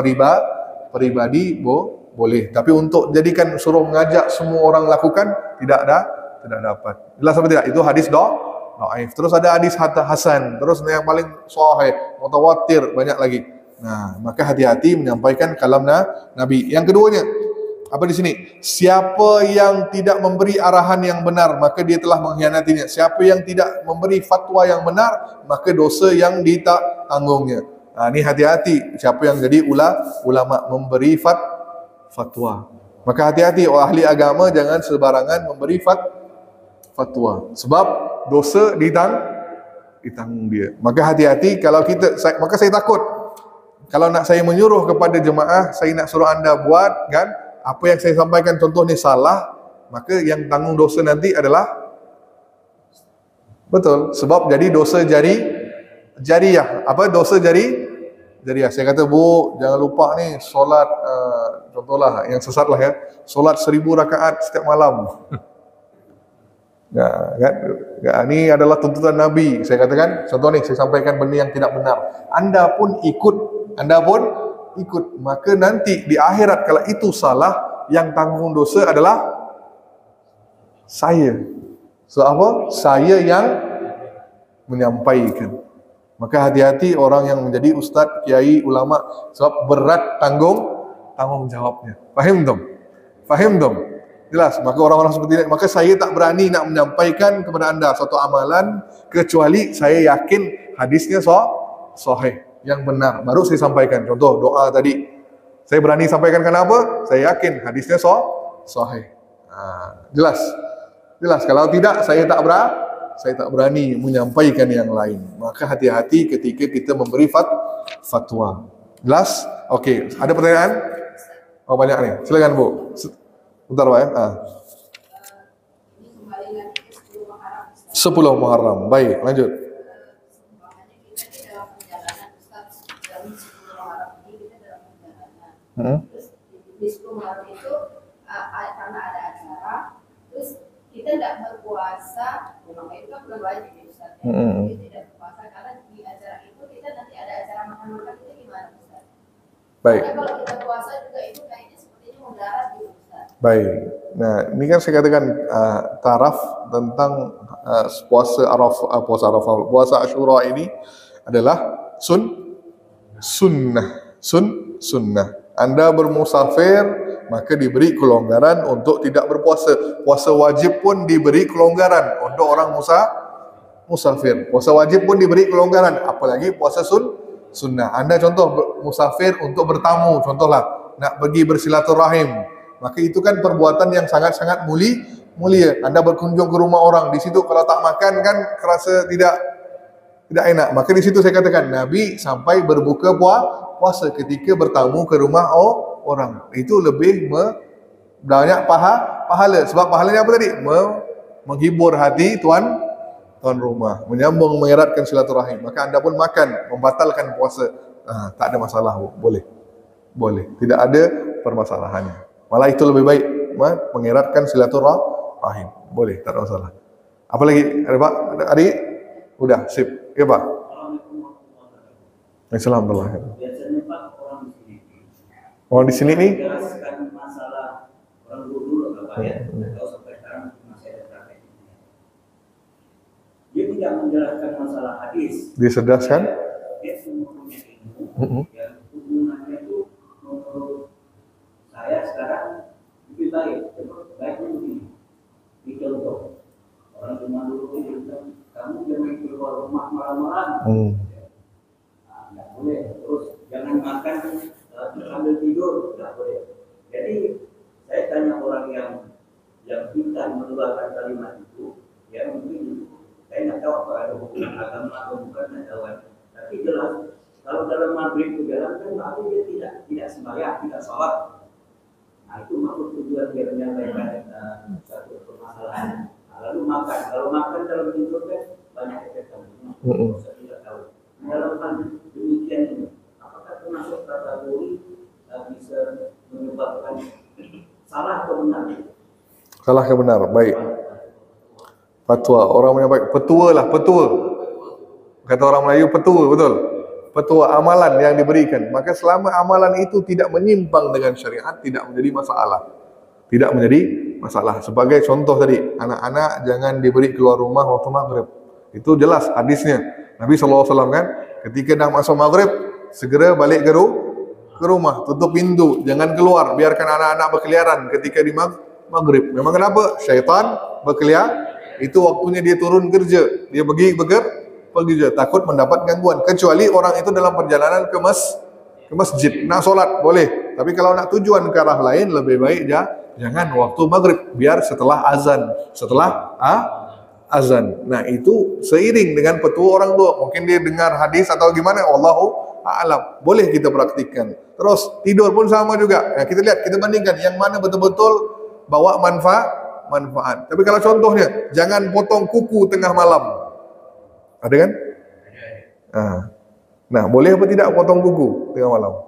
peribadi boleh. Tapi untuk jadikan suruh mengajak semua orang lakukan tidak dapat. Jelas apa tidak? Itu hadis dhaif. Terus ada hadis hasan. Terus yang paling sahih, mutawatir, banyak lagi. Nah, maka hati-hati menyampaikan kalam Nabi. Yang keduanya, apa di sini? Siapa yang tidak memberi arahan yang benar, maka dia telah mengkhianatinya. Siapa yang tidak memberi fatwa yang benar, maka dosa yang ditanggungnya. Ini hati-hati. Siapa yang jadi ulama memberi fatwa. Maka hati-hati ahli agama, jangan sembarangan memberi fatwa. Sebab dosa ditanggung dia. Maka hati-hati kalau maka saya takut. Kalau saya menyuruh kepada jemaah, saya nak suruh anda buat kan, apa yang saya sampaikan contoh ni salah, maka yang tanggung dosa nanti adalah betul. Sebab jadi dosa jariyah. Apa dosa jariyah? Saya kata, Bu, jangan lupa ni solat, contohlah yang sesat lah ya, solat 1000 rakaat setiap malam. Ini adalah tuntutan Nabi. Saya katakan, contoh ni, saya sampaikan benda yang tidak benar. Anda pun ikut. Maka nanti di akhirat kalau itu salah, yang tanggung dosa adalah saya. So apa? Saya yang menyampaikan. Maka hati-hati orang yang menjadi ustaz, kiai, ulama, sebab berat tanggung jawabnya. Faham dong? Jelas. Maka orang-orang seperti ini, maka saya tak berani nak menyampaikan kepada anda suatu amalan kecuali saya yakin hadisnya sahih, yang benar, baru saya sampaikan. Contoh doa tadi, saya berani sampaikan kenapa? Saya yakin hadisnya sahih. Jelas. Kalau tidak, saya tak berani menyampaikan yang lain. Maka hati-hati ketika kita memberi fatwa. Jelas? Okey. Ada pertanyaan? Oh, banyak ni. Silakan Bu. Bentar Pak ya. 10 Muharram. Baik, lanjut. Terus di 10 Muharram itu karena ada acara, terus kita tidak berpuasa, memang itu kan bulan wajib ya Ustaz. Kita tidak berpuasa karena di acara itu kita nanti ada acara makan-makan, itu gimana Ustaz? Baik. Karena kalau kita puasa juga itu kayaknya sepertinya mudarat gitu Ustaz. Baik. Nah, ini kan saya katakan taraf tentang puasa Arafah, puasa Asyura ini adalah sunnah. Anda bermusafir, maka diberi kelonggaran untuk tidak berpuasa. Puasa wajib pun diberi kelonggaran untuk orang musafir. Puasa wajib pun diberi kelonggaran, apalagi puasa sunnah. Anda contoh musafir untuk bertamu, contohlah nak pergi bersilaturahim, maka itu kan perbuatan yang sangat-sangat mulia. Anda berkunjung ke rumah orang, di situ kalau tak makan kan kerasa tidak enak. Maka di situ saya katakan Nabi sampai berbuka puasa ketika bertamu ke rumah orang. Itu lebih banyak pahala. Sebab pahalanya apa tadi? Menghibur hati tuan rumah, menyambung, mengeratkan silaturahim. Maka anda pun makan, membatalkan puasa. Tak ada masalah, boleh. Tidak ada permasalahannya. Malah itu lebih baik, mengeratkan silaturahim. Boleh, tak ada masalah. Apa lagi? Ada Pak? Adik? Udah, sip. Ya Pak. Assalamualaikum. Biasanya Pak, orang di sini nih menjelaskan masalah orang dulu Bapak ya, atau sampai sekarang masih ada prakteknya. Dia tidak menjelaskan masalah hadis. disederhaskan. dia semua punya ilmu, yang hubungannya itu menurut saya sekarang lebih baik. Baiknya begini, di contoh orang rumah dulu itu kamu jangan keluar rumah malam-malam. Nah, nggak boleh. Terus jangan makan sambil tidur, nggak boleh. Jadi saya tanya orang yang pintar mengeluarkan kalimat itu, ya mungkin saya nggak tahu apa ada hubungan agama atau bukan, nggak tahu. Tapi jelas kalau dalam maghrib itu jalan kan berarti dia tidak sembahyang, tidak sholat. Nah itu maksud tujuan dia menyampaikan satu permasalahan. Nah, lalu makan, kalau makan dalam tidur kan banyak efek samping. Saya tidak tahu. Dalam hal demikian ini, apakah termasuk kategori bisa menyebabkan salah atau benar? Salah ke benar, baik. Fatwa, orang menyampaikan petua lah, petua. Kata orang Melayu, petua, betul. Petua amalan yang diberikan. Maka selama amalan itu tidak menyimpang dengan syariat, tidak menjadi masalah. Tidak menjadi masalah. Sebagai contoh tadi, anak-anak jangan diberi keluar rumah waktu maghrib. Itu jelas hadisnya. Nabi SAW kan, ketika dah masuk maghrib, segera balik ke rumah, tutup pintu, jangan keluar, biarkan anak-anak berkeliaran ketika di maghrib. Memang kenapa? Syaitan berkeliaran. Itu waktunya dia turun kerja, dia pergi bekerja, takut mendapat gangguan. Kecuali orang itu dalam perjalanan ke masjid, nak solat boleh. Tapi kalau nak tujuan ke arah lain, lebih baik jangan waktu maghrib, biar setelah azan. Nah itu seiring dengan petua orang tua. Mungkin dia dengar hadis atau gimana, wallahu a'lam. Boleh kita praktikkan. Terus tidur pun sama juga. Ya, kita lihat, kita bandingkan yang mana betul-betul bawa manfaat. Tapi kalau contohnya, jangan potong kuku tengah malam. Ada kan? Nah, boleh apa tidak potong kuku tengah malam?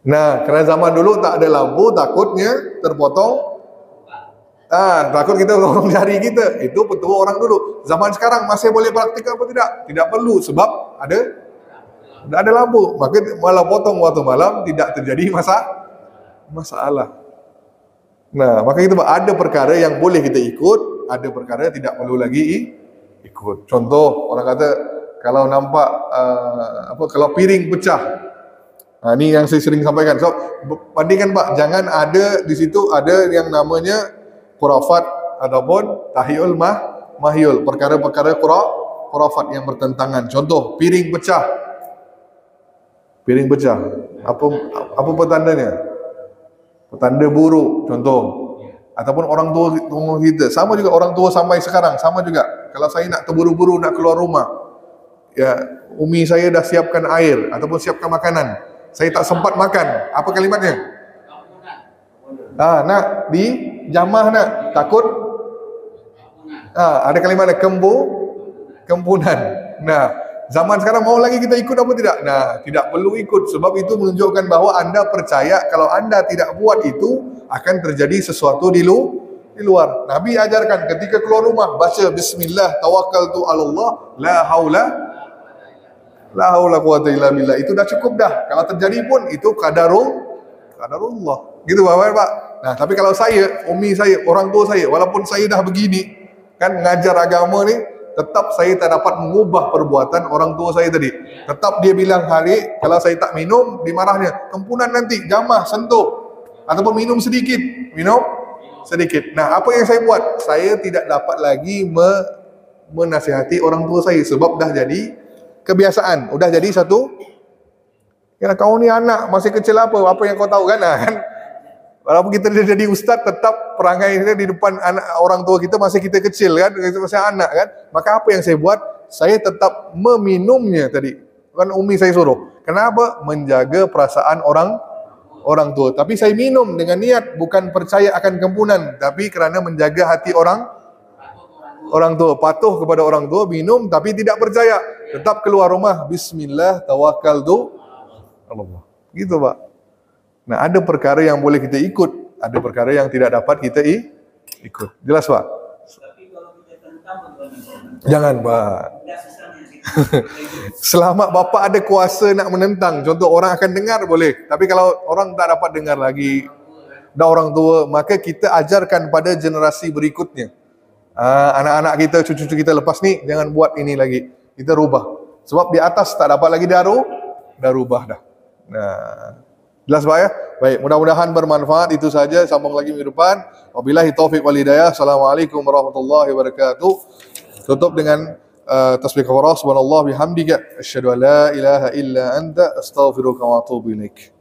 Nah, karena zaman dulu tak ada lampu, takutnya terpotong. Takut kita tolong jari kita. Itu petua orang dulu. Zaman sekarang masih boleh praktik apa tidak? Tidak perlu, sebab ada lampu. Maka malah potong waktu malam, tidak terjadi masalah. Nah, maka itu ada perkara yang boleh kita ikut, ada perkara yang tidak perlu lagi ikut. Contoh, orang kata kalau nampak kalau piring pecah. Nah, ini yang saya sering sampaikan. So, bandingkan Pak, jangan ada di situ ada yang namanya khurafat ataupun tahyul mahyul, perkara-perkara khurafat yang bertentangan. Contoh, piring pecah. Apa petandanya? Petanda buruk, contoh. Ataupun orang tua kita, sama juga orang tua sampai sekarang, sama juga. Kalau saya nak terburu-buru nak keluar rumah, ya umi saya dah siapkan air ataupun siapkan makanan, saya tak sempat makan. Apa kalimatnya? Nak di jamah nak, takut. Ada kalimatnya kempunan. Nah, zaman sekarang mau lagi kita ikut apa tidak? Nah, tidak perlu ikut, sebab itu menunjukkan bahwa Anda percaya kalau Anda tidak buat itu akan terjadi sesuatu di luar. Nabi ajarkan ketika keluar rumah baca bismillah tawakkaltu 'alallah la haula quwwata illa billah. Itu dah cukup dah. Kalau terjadi pun itu qadarullah. Gitu Pak. Nah, tapi kalau saya, umi saya, orang tua saya, walaupun saya dah begini kan ngajar agama ni, tetap saya tak dapat mengubah perbuatan orang tua saya tadi. Tetap dia bilang hari, kalau saya tak minum, dimarahnya. Kempunan nanti, jamah, sentuh. Ataupun minum sedikit. Nah, apa yang saya buat? Saya tidak dapat lagi menasihati orang tua saya. Sebab dah jadi kebiasaan. Udah jadi satu, ya kau ni anak, masih kecil apa yang kau tahu kan? Walaupun kita dah jadi ustaz, tetap perangai kita di depan orang tua kita masih kita kecil kan, masih anak kan. Maka apa yang saya buat? Saya tetap meminumnya tadi. Kan umi saya suruh. Kenapa? Menjaga perasaan orang tua. Tapi saya minum dengan niat bukan percaya akan kempunan, tapi kerana menjaga hati orang tua. Patuh kepada orang tua, minum tapi tidak percaya. Tetap keluar rumah, bismillah tawakkaltu 'alallah. Gitu Pak. Nah, ada perkara yang boleh kita ikut, ada perkara yang tidak dapat kita ikut. Jelas Pak? Tapi kalau kita tentang jangan Pak. Selama Bapak ada kuasa nak menentang, contoh orang akan dengar boleh. Tapi kalau orang tak dapat dengar lagi, dah orang tua, maka kita ajarkan pada generasi berikutnya. Anak-anak kita, cucu-cucu kita lepas ni, jangan buat ini lagi. Kita rubah. Sebab di atas tak dapat lagi darubah dah. Nah, jelas Pak ya? Baik, mudah-mudahan bermanfaat. Itu saja, sambung lagi minggu depan. Wabillahi taufiq wal hidayah. Assalamualaikum warahmatullahi wabarakatuh. Tutup dengan tasbih kafarah. Subhanallah bihamdika asyhadu an la ilaha illa anta astaghfiruka wa atubu ilaik.